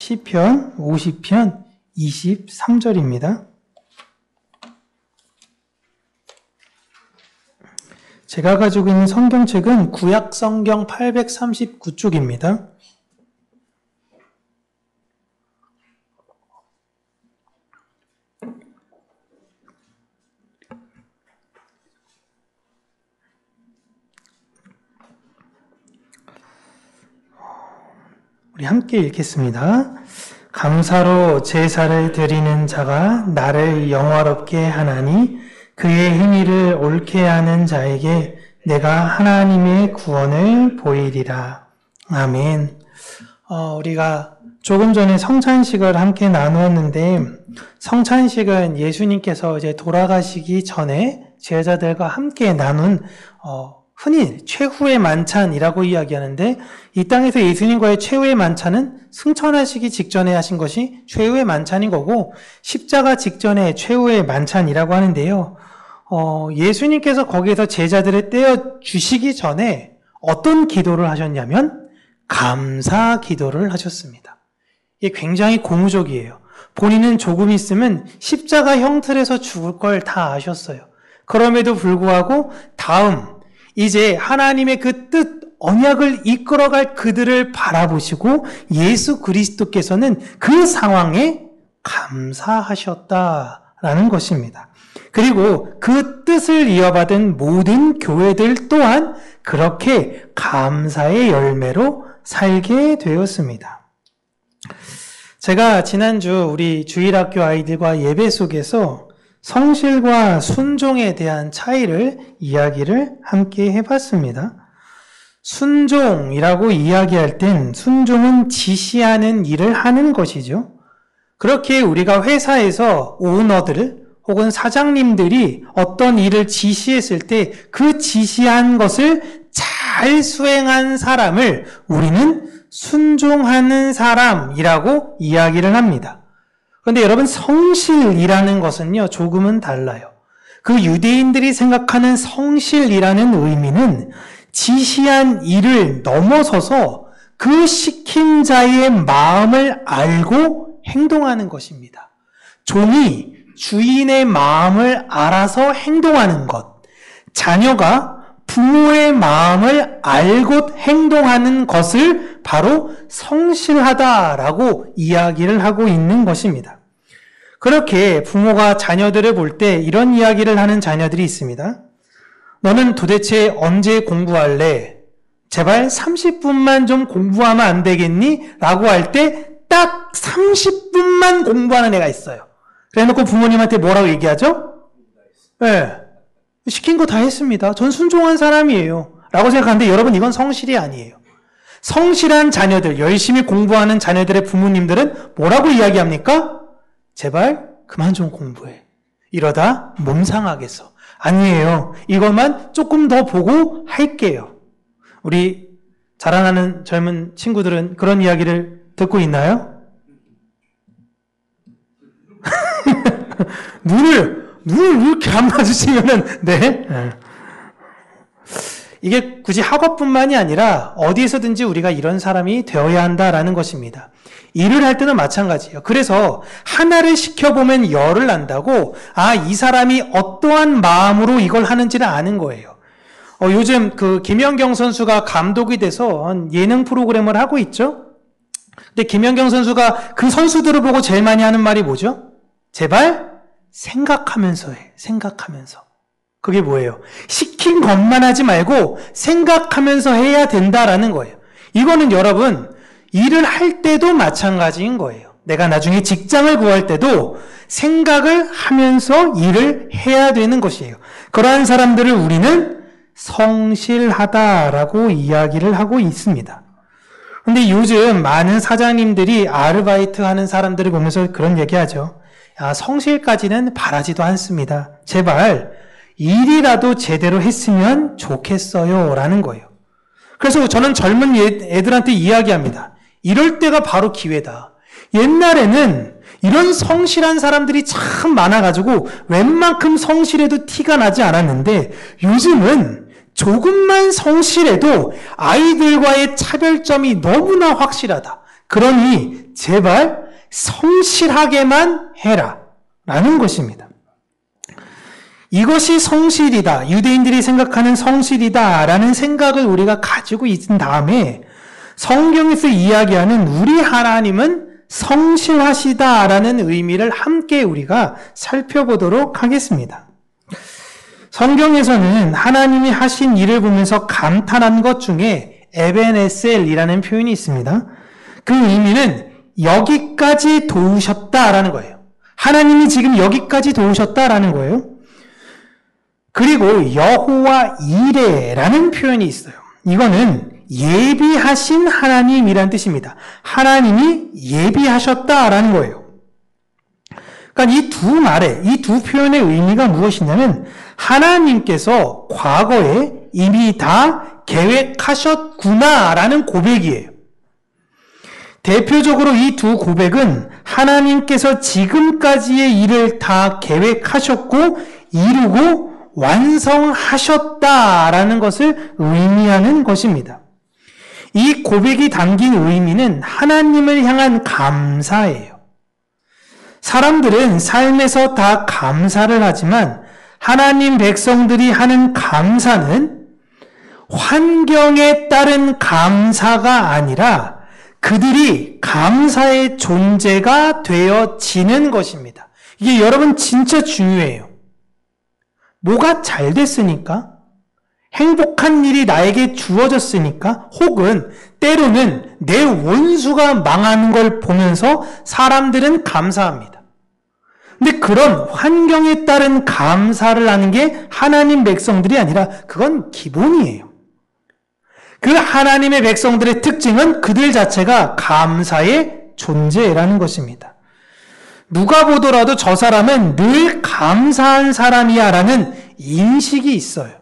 시편 50편 23절입니다. 제가 가지고 있는 성경책은 구약 성경 839쪽입니다. 우리 함께 읽겠습니다. 감사로 제사를 드리는 자가 나를 영화롭게 하나니 그의 행위를 옳게 하는 자에게 내가 하나님의 구원을 보이리라. 아멘. 우리가 조금 전에 성찬식을 함께 나누었는데, 성찬식은 예수님께서 이제 돌아가시기 전에 제자들과 함께 나눈 흔히 최후의 만찬이라고 이야기하는데, 이 땅에서 예수님과의 최후의 만찬은 승천하시기 직전에 하신 것이 최후의 만찬인 거고, 십자가 직전에 최후의 만찬이라고 하는데요. 예수님께서 거기에서 제자들을 떼어 주시기 전에 어떤 기도를 하셨냐면 감사 기도를 하셨습니다. 이게 굉장히 고무적이에요. 본인은 조금 있으면 십자가 형틀에서 죽을 걸 다 아셨어요. 그럼에도 불구하고 이제 하나님의 그 뜻, 언약을 이끌어갈 그들을 바라보시고 예수 그리스도께서는 그 상황에 감사하셨다라는 것입니다. 그리고 그 뜻을 이어받은 모든 교회들 또한 그렇게 감사의 열매로 살게 되었습니다. 제가 지난주 우리 주일학교 아이들과 예배 속에서 성실과 순종에 대한 차이를 이야기를 함께 해봤습니다. 순종이라고 이야기할 땐 순종은 지시하는 일을 하는 것이죠. 그렇게 우리가 회사에서 오너들 혹은 사장님들이 어떤 일을 지시했을 때 그 지시한 것을 잘 수행한 사람을 우리는 순종하는 사람이라고 이야기를 합니다. 그런데 여러분, 성실이라는 것은요, 조금은 달라요. 그 유대인들이 생각하는 성실이라는 의미는 지시한 일을 넘어서서 그 시킨 자의 마음을 알고 행동하는 것입니다. 종이 주인의 마음을 알아서 행동하는 것, 자녀가 부모의 마음을 알고 행동하는 것을 바로 성실하다라고 이야기를 하고 있는 것입니다. 그렇게 부모가 자녀들을 볼 때 이런 이야기를 하는 자녀들이 있습니다. 너는 도대체 언제 공부할래? 제발 30분만 좀 공부하면 안 되겠니? 라고 할 때 딱 30분만 공부하는 애가 있어요. 그래놓고 부모님한테 뭐라고 얘기하죠? 네. 시킨 거 다 했습니다. 전 순종한 사람이에요. 라고 생각하는데 여러분, 이건 성실이 아니에요. 성실한 자녀들, 열심히 공부하는 자녀들의 부모님들은 뭐라고 이야기합니까? 제발 그만 좀 공부해. 이러다 몸 상하겠어. 아니에요. 이것만 조금 더 보고 할게요. 우리 자라나는 젊은 친구들은 그런 이야기를 듣고 있나요? 눈을 이렇게 안 마주치면은, 네. 이게 굳이 학업뿐만이 아니라 어디에서든지 우리가 이런 사람이 되어야 한다라는 것입니다. 일을 할 때는 마찬가지예요. 그래서 하나를 시켜보면 열을 난다고, 이 사람이 어떠한 마음으로 이걸 하는지를 아는 거예요. 요즘 그 김연경 선수가 감독이 돼서 예능 프로그램을 하고 있죠? 근데 김연경 선수가 그 선수들을 보고 제일 많이 하는 말이 뭐죠? 제발 생각하면서 해. 생각하면서. 그게 뭐예요? 시킨 것만 하지 말고 생각하면서 해야 된다라는 거예요. 이거는 여러분, 일을 할 때도 마찬가지인 거예요. 내가 나중에 직장을 구할 때도 생각을 하면서 일을 해야 되는 것이에요. 그러한 사람들을 우리는 성실하다라고 이야기를 하고 있습니다. 근데 요즘 많은 사장님들이 아르바이트 하는 사람들을 보면서 그런 얘기하죠. 성실까지는 바라지도 않습니다. 제발 일이라도 제대로 했으면 좋겠어요 라는 거예요. 그래서 저는 젊은 애들한테 이야기합니다. 이럴 때가 바로 기회다. 옛날에는 이런 성실한 사람들이 참 많아가지고 웬만큼 성실해도 티가 나지 않았는데, 요즘은 조금만 성실해도 아이들과의 차별점이 너무나 확실하다. 그러니 제발 성실하게만 해라 라는 것입니다. 이것이 성실이다, 유대인들이 생각하는 성실이다 라는 생각을 우리가 가지고 있은 다음에 성경에서 이야기하는 우리 하나님은 성실하시다 라는 의미를 함께 우리가 살펴보도록 하겠습니다. 성경에서는 하나님이 하신 일을 보면서 감탄한 것 중에 에벤에셀이라는 표현이 있습니다. 그 의미는 여기까지 도우셨다라는 거예요. 하나님이 지금 여기까지 도우셨다라는 거예요. 그리고 여호와 이레라는 표현이 있어요. 이거는 예비하신 하나님이란 뜻입니다. 하나님이 예비하셨다라는 거예요. 그러니까 이 두 말에, 이 두 표현의 의미가 무엇이냐면 하나님께서 과거에 이미 다 계획하셨구나라는 고백이에요. 대표적으로 이 두 고백은 하나님께서 지금까지의 일을 다 계획하셨고 이루고 완성하셨다라는 것을 의미하는 것입니다. 이 고백이 담긴 의미는 하나님을 향한 감사예요. 사람들은 삶에서 다 감사를 하지만 하나님 백성들이 하는 감사는 환경에 따른 감사가 아니라 그들이 감사의 존재가 되어지는 것입니다. 이게 여러분 진짜 중요해요. 뭐가 잘 됐으니까, 행복한 일이 나에게 주어졌으니까, 혹은 때로는 내 원수가 망하는 걸 보면서 사람들은 감사합니다. 근데 그런 환경에 따른 감사를 하는 게 하나님 백성들이 아니라 그건 기본이에요. 그 하나님의 백성들의 특징은 그들 자체가 감사의 존재라는 것입니다. 누가 보더라도 저 사람은 늘 감사한 사람이야 라는 인식이 있어요.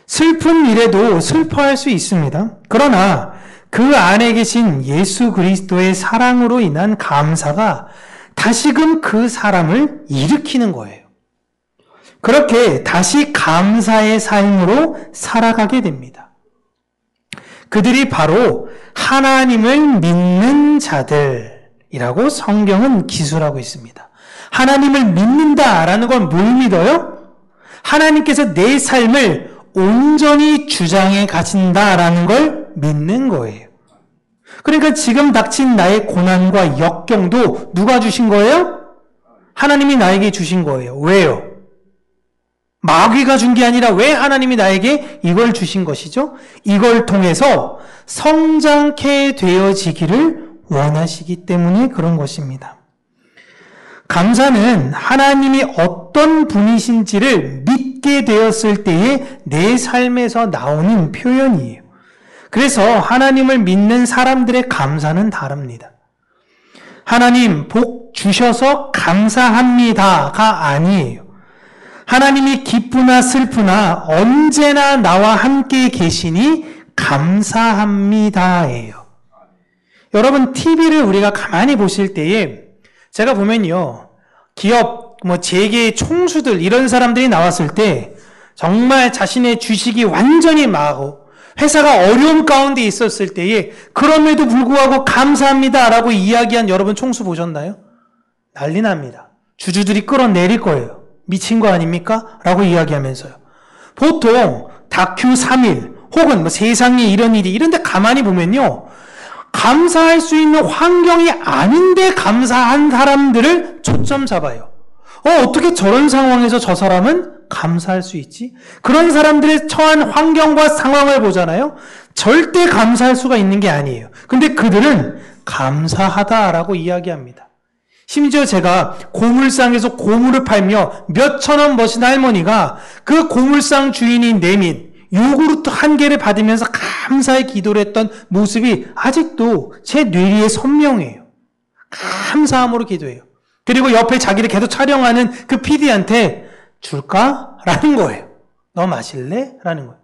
슬픈 일에도 슬퍼할 수 있습니다. 그러나 그 안에 계신 예수 그리스도의 사랑으로 인한 감사가 다시금 그 사람을 일으키는 거예요. 그렇게 다시 감사의 삶으로 살아가게 됩니다. 그들이 바로 하나님을 믿는 자들이라고 성경은 기술하고 있습니다. 하나님을 믿는다라는 건 뭘 믿어요? 하나님께서 내 삶을 온전히 주장해 가신다라는 걸 믿는 거예요. 그러니까 지금 닥친 나의 고난과 역경도 누가 주신 거예요? 하나님이 나에게 주신 거예요. 왜요? 마귀가 준 게 아니라 왜 하나님이 나에게 이걸 주신 것이죠? 이걸 통해서 성장케 되어지기를 원하시기 때문에 그런 것입니다. 감사는 하나님이 어떤 분이신지를 믿게 되었을 때에 내 삶에서 나오는 표현이에요. 그래서 하나님을 믿는 사람들의 감사는 다릅니다. 하나님 복 주셔서 감사합니다가 아니에요. 하나님이 기쁘나 슬프나 언제나 나와 함께 계시니 감사합니다예요. 여러분 TV를 우리가 가만히 보실 때에 제가 보면요, 기업, 재계 총수들 이런 사람들이 나왔을 때 정말 자신의 주식이 완전히 망하고 회사가 어려움 가운데 있었을 때에 그럼에도 불구하고 감사합니다라고 이야기한 여러분 총수 보셨나요? 난리 납니다. 주주들이 끌어내릴 거예요. 미친 거 아닙니까? 라고 이야기하면서요. 보통 다큐 3일 혹은 세상에 이런 일이 이런데 가만히 보면요, 감사할 수 있는 환경이 아닌데 감사한 사람들을 초점 잡아요. 어떻게 저런 상황에서 저 사람은 감사할 수 있지? 그런 사람들의 처한 환경과 상황을 보잖아요. 절대 감사할 수가 있는 게 아니에요. 근데 그들은 감사하다라고 이야기합니다. 심지어 제가 고물상에서 고물을 팔며 몇천 원 버신 할머니가 그 고물상 주인이 내민 요구르트 한 개를 받으면서 감사의 기도를 했던 모습이 아직도 제 뇌리에 선명해요. 감사함으로 기도해요. 그리고 옆에 자기를 계속 촬영하는 그 PD한테 줄까? 라는 거예요. 너 마실래? 라는 거예요.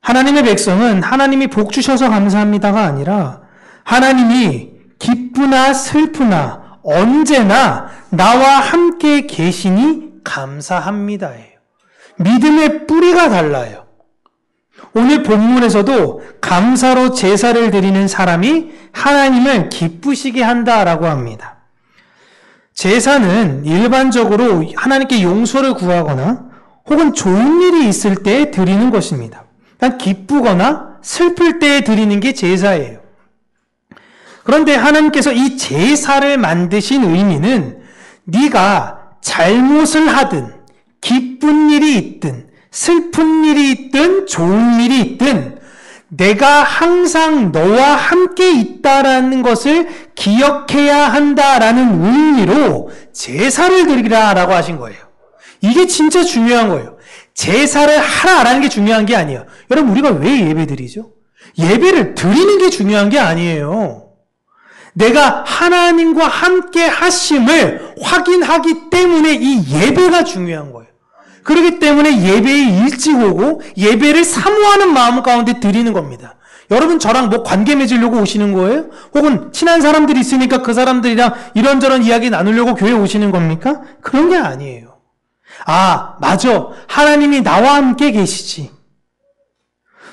하나님의 백성은 하나님이 복 주셔서 감사합니다가 아니라 하나님이 기쁘나 슬프나 언제나 나와 함께 계시니 감사합니다예요. 믿음의 뿌리가 달라요. 오늘 본문에서도 감사로 제사를 드리는 사람이 하나님을 기쁘시게 한다라고 합니다. 제사는 일반적으로 하나님께 용서를 구하거나 혹은 좋은 일이 있을 때 드리는 것입니다. 그러니까 기쁘거나 슬플 때 드리는 게 제사예요. 그런데 하나님께서 이 제사를 만드신 의미는 네가 잘못을 하든 기쁜 일이 있든 슬픈 일이 있든 좋은 일이 있든 내가 항상 너와 함께 있다라는 것을 기억해야 한다라는 의미로 제사를 드리라라고 하신 거예요. 이게 진짜 중요한 거예요. 제사를 하라라는 게 중요한 게 아니에요. 여러분, 우리가 왜 예배 드리죠? 예배를 드리는 게 중요한 게 아니에요. 내가 하나님과 함께 하심을 확인하기 때문에 이 예배가 중요한 거예요. 그렇기 때문에 예배에 일찍 오고 예배를 사모하는 마음 가운데 드리는 겁니다. 여러분, 저랑 뭐 관계 맺으려고 오시는 거예요? 혹은 친한 사람들이 있으니까 그 사람들이랑 이런저런 이야기 나누려고 교회 오시는 겁니까? 그런 게 아니에요. 아, 맞아. 하나님이 나와 함께 계시지.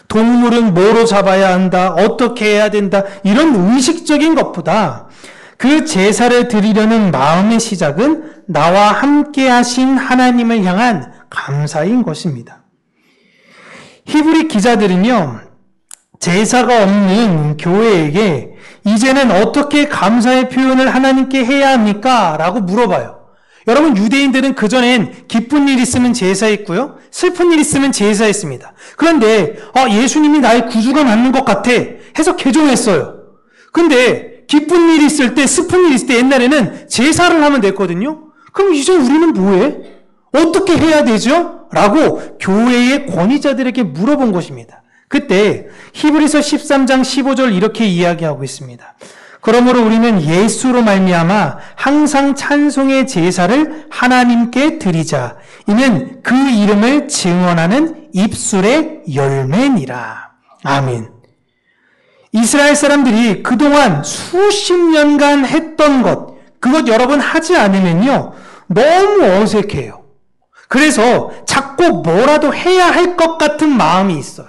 동물은 뭐로 잡아야 한다, 어떻게 해야 된다, 이런 의식적인 것보다 그 제사를 드리려는 마음의 시작은 나와 함께 하신 하나님을 향한 감사인 것입니다. 히브리 기자들은요, 제사가 없는 교회에게 이제는 어떻게 감사의 표현을 하나님께 해야 합니까? 라고 물어봐요. 여러분, 유대인들은 그전엔 기쁜 일 있으면 제사했고요, 슬픈 일 있으면 제사했습니다. 그런데 예수님이 나의 구주가 맞는 것 같아 해서 개종했어요. 근데 기쁜 일이 있을 때, 슬픈 일이 있을 때 옛날에는 제사를 하면 됐거든요. 그럼 이제 우리는 뭐해? 어떻게 해야 되죠? 라고 교회의 권위자들에게 물어본 것입니다. 그때 히브리서 13장 15절 이렇게 이야기하고 있습니다. 그러므로 우리는 예수로 말미암아 항상 찬송의 제사를 하나님께 드리자. 이는 그 이름을 증언하는 입술의 열매니라. 아멘. 이스라엘 사람들이 그동안 수십 년간 했던 것, 그것 여러분 하지 않으면요, 너무 어색해요. 그래서 자꾸 뭐라도 해야 할 것 같은 마음이 있어요.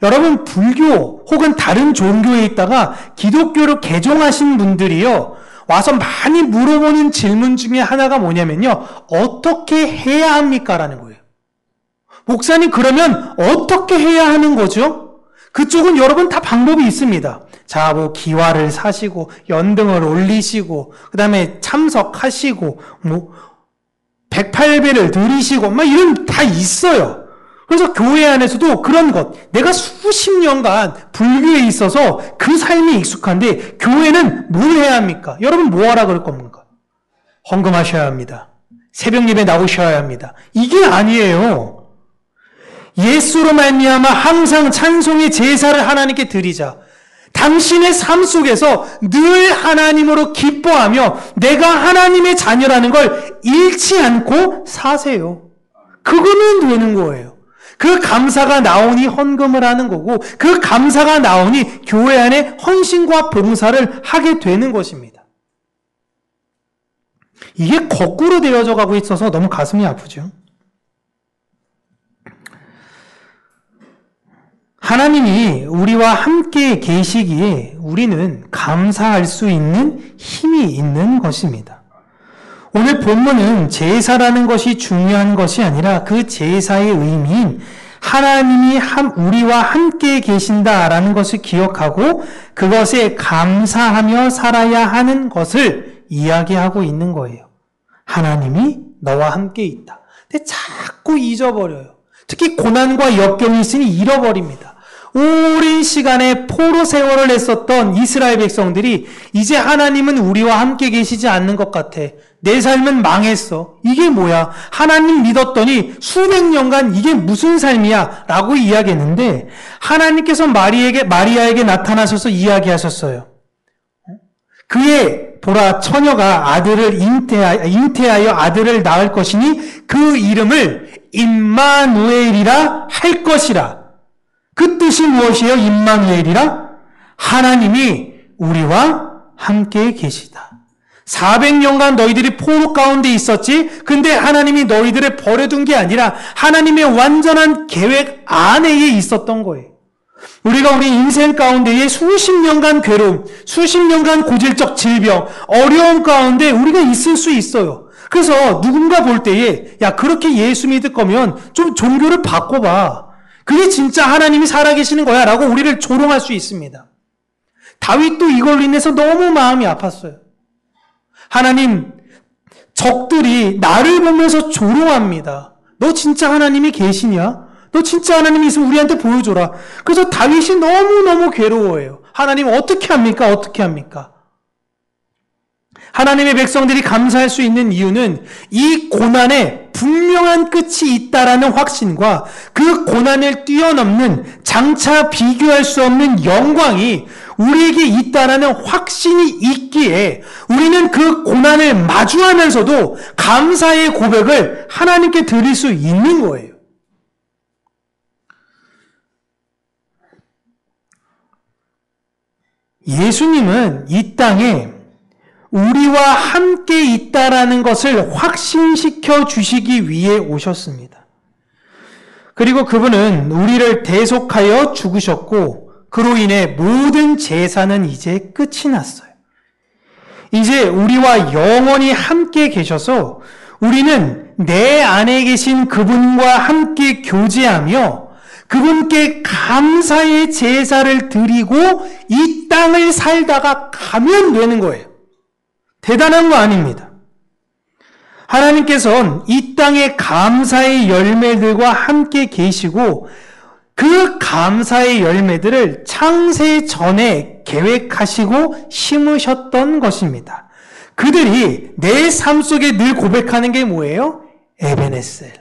여러분, 불교 혹은 다른 종교에 있다가 기독교로 개종하신 분들이요, 와서 많이 물어보는 질문 중에 하나가 뭐냐면요, 어떻게 해야 합니까? 라는 거예요. 목사님, 그러면 어떻게 해야 하는 거죠? 그쪽은 여러분 다 방법이 있습니다. 자, 뭐 기와를 사시고 연등을 올리시고 그 다음에 참석하시고 뭐 108배를 드리시고 막 이런 다 있어요. 그래서 교회 안에서도 그런 것, 내가 수십 년간 불교에 있어서 그 삶이 익숙한데 교회는 뭘 해야 합니까? 여러분 뭐 하라 그럴 겁니까? 헌금하셔야 합니다. 새벽 예배 나오셔야 합니다. 이게 아니에요. 예수로 말미암아 항상 찬송의 제사를 하나님께 드리자. 당신의 삶 속에서 늘 하나님으로 기뻐하며 내가 하나님의 자녀라는 걸 잃지 않고 사세요. 그거는 되는 거예요. 그 감사가 나오니 헌금을 하는 거고, 그 감사가 나오니 교회 안에 헌신과 봉사를 하게 되는 것입니다. 이게 거꾸로 되어져 가고 있어서 너무 가슴이 아프죠. 하나님이 우리와 함께 계시기에 우리는 감사할 수 있는 힘이 있는 것입니다. 오늘 본문은 제사라는 것이 중요한 것이 아니라 그 제사의 의미인 하나님이 우리와 함께 계신다라는 것을 기억하고 그것에 감사하며 살아야 하는 것을 이야기하고 있는 거예요. 하나님이 너와 함께 있다. 근데 자꾸 잊어버려요. 특히 고난과 역경이 있으니 잃어버립니다. 오랜 시간에 포로 세월을 했었던 이스라엘 백성들이 이제 하나님은 우리와 함께 계시지 않는 것 같아. 내 삶은 망했어. 이게 뭐야? 하나님 믿었더니 수백 년간 이게 무슨 삶이야? 라고 이야기했는데 하나님께서 마리아에게 나타나셔서 이야기하셨어요. 그의 보라 처녀가 아들을 잉태하여 아들을 낳을 것이니 그 이름을 임마누엘이라 할 것이라. 그 뜻이 무엇이에요? 임마누엘이라? 하나님이 우리와 함께 계시다. 400년간 너희들이 포로 가운데 있었지. 근데 하나님이 너희들을 버려둔 게 아니라 하나님의 완전한 계획 안에 있었던 거예요. 우리가 우리 인생 가운데에 수십 년간 괴로움, 수십 년간 고질적 질병, 어려움 가운데 우리가 있을 수 있어요. 그래서 누군가 볼 때에 야, 그렇게 예수 믿을 거면 좀 종교를 바꿔봐. 그게 진짜 하나님이 살아계시는 거야 라고 우리를 조롱할 수 있습니다. 다윗도 이걸로 인해서 너무 마음이 아팠어요. 하나님, 적들이 나를 보면서 조롱합니다. 너 진짜 하나님이 계시냐? 너 진짜 하나님이 있으면 우리한테 보여줘라. 그래서 다윗이 너무너무 괴로워해요. 하나님 어떻게 합니까? 어떻게 합니까? 하나님의 백성들이 감사할 수 있는 이유는 이 고난에 분명한 끝이 있다라는 확신과 그 고난을 뛰어넘는 장차 비교할 수 없는 영광이 우리에게 있다라는 확신이 있기에 우리는 그 고난을 마주하면서도 감사의 고백을 하나님께 드릴 수 있는 거예요. 예수님은 이 땅에 우리와 함께 있다라는 것을 확신시켜 주시기 위해 오셨습니다. 그리고 그분은 우리를 대속하여 죽으셨고 그로 인해 모든 제사는 이제 끝이 났어요. 이제 우리와 영원히 함께 계셔서 우리는 내 안에 계신 그분과 함께 교제하며 그분께 감사의 제사를 드리고 이 땅을 살다가 가면 되는 거예요. 대단한 거 아닙니다. 하나님께서는 이 땅의 감사의 열매들과 함께 계시고 그 감사의 열매들을 창세 전에 계획하시고 심으셨던 것입니다. 그들이 내 삶 속에 늘 고백하는 게 뭐예요? 에베네셀.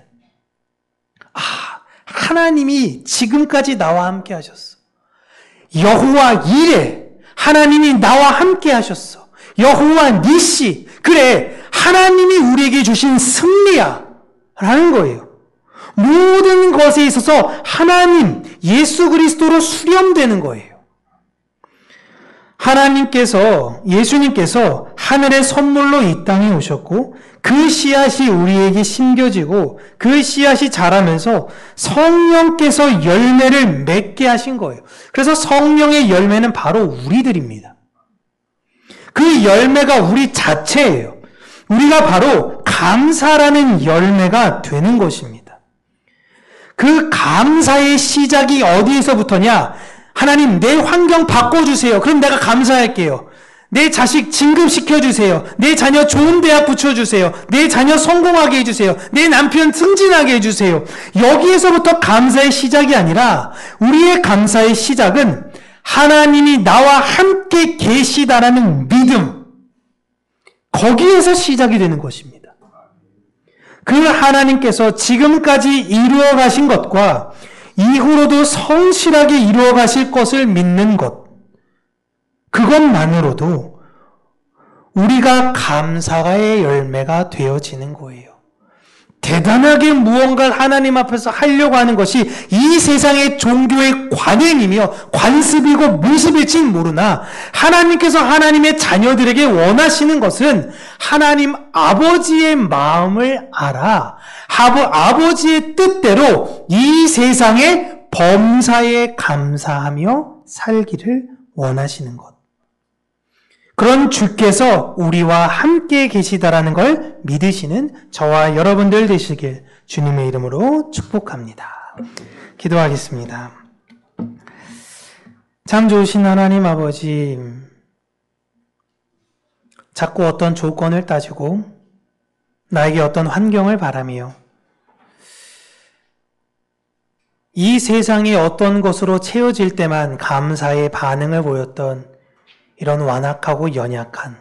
하나님이 지금까지 나와 함께 하셨어. 여호와 이레, 하나님이 나와 함께 하셨어. 여호와 니시, 그래, 하나님이 우리에게 주신 승리야 라는 거예요. 모든 것에 있어서 하나님, 예수 그리스도로 수렴되는 거예요. 예수님께서 하늘의 선물로 이 땅에 오셨고 그 씨앗이 우리에게 심겨지고 그 씨앗이 자라면서 성령께서 열매를 맺게 하신 거예요. 그래서 성령의 열매는 바로 우리들입니다. 그 열매가 우리 자체예요. 우리가 바로 감사라는 열매가 되는 것입니다. 그 감사의 시작이 어디에서부터냐? 하나님, 내 환경 바꿔주세요. 그럼 내가 감사할게요. 내 자식 진급시켜주세요. 내 자녀 좋은 대학 붙여주세요. 내 자녀 성공하게 해주세요. 내 남편 승진하게 해주세요. 여기에서부터 감사의 시작이 아니라 우리의 감사의 시작은 하나님이 나와 함께 계시다라는 믿음, 거기에서 시작이 되는 것입니다. 그 하나님께서 지금까지 이루어 가신 것과 이후로도 성실하게 이루어 가실 것을 믿는 것, 그것만으로도 우리가 감사의 열매가 되어지는 거예요. 대단하게 무언가를 하나님 앞에서 하려고 하는 것이 이 세상의 종교의 관행이며 관습이고 모습일진 모르나 하나님께서 하나님의 자녀들에게 원하시는 것은 하나님 아버지의 마음을 알아 아버지의 뜻대로 이 세상의 범사에 감사하며 살기를 원하시는 것. 그런 주께서 우리와 함께 계시다라는 걸 믿으시는 저와 여러분들 되시길 주님의 이름으로 축복합니다. 기도하겠습니다. 참 좋으신 하나님 아버지, 자꾸 어떤 조건을 따지고 나에게 어떤 환경을 바라며 이 세상이 어떤 것으로 채워질 때만 감사의 반응을 보였던 이런 완악하고 연약한,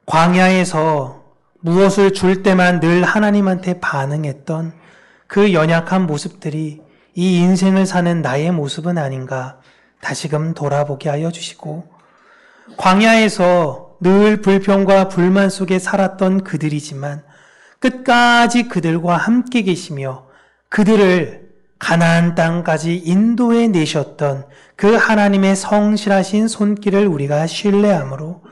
광야에서 무엇을 줄 때만 늘 하나님한테 반응했던 그 연약한 모습들이 이 인생을 사는 나의 모습은 아닌가 다시금 돌아보게 하여 주시고, 광야에서 늘 불평과 불만 속에 살았던 그들이지만 끝까지 그들과 함께 계시며 그들을 가나안 땅까지 인도해 내셨던 그 하나님의 성실하신 손길을 우리가 신뢰함으로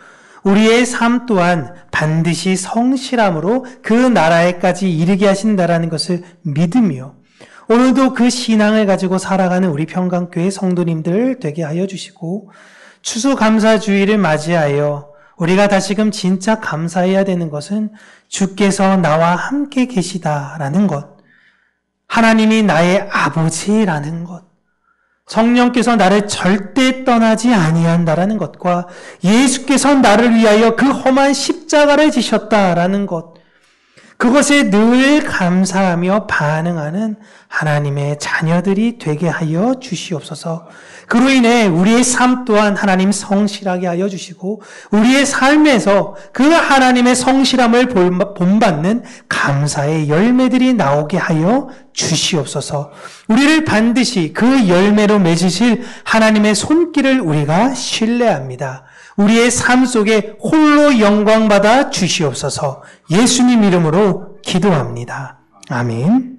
우리의 삶 또한 반드시 성실함으로 그 나라에까지 이르게 하신다라는 것을 믿으며 오늘도 그 신앙을 가지고 살아가는 우리 평강교회 성도님들 되게 하여 주시고 추수감사주의를 맞이하여 우리가 다시금 진짜 감사해야 되는 것은 주께서 나와 함께 계시다라는 것, 하나님이 나의 아버지라는 것, 성령께서 나를 절대 떠나지 아니한다라는 것과 예수께서 나를 위하여 그 험한 십자가를 지셨다라는 것, 그것에 늘 감사하며 반응하는 하나님의 자녀들이 되게 하여 주시옵소서. 그로 인해 우리의 삶 또한 하나님 성실하게 하여 주시고 우리의 삶에서 그 하나님의 성실함을 본받는 감사의 열매들이 나오게 하여 주시옵소서. 우리를 반드시 그 열매로 맺으실 하나님의 손길을 우리가 신뢰합니다. 우리의 삶 속에 홀로 영광받아 주시옵소서. 예수님 이름으로 기도합니다. 아멘.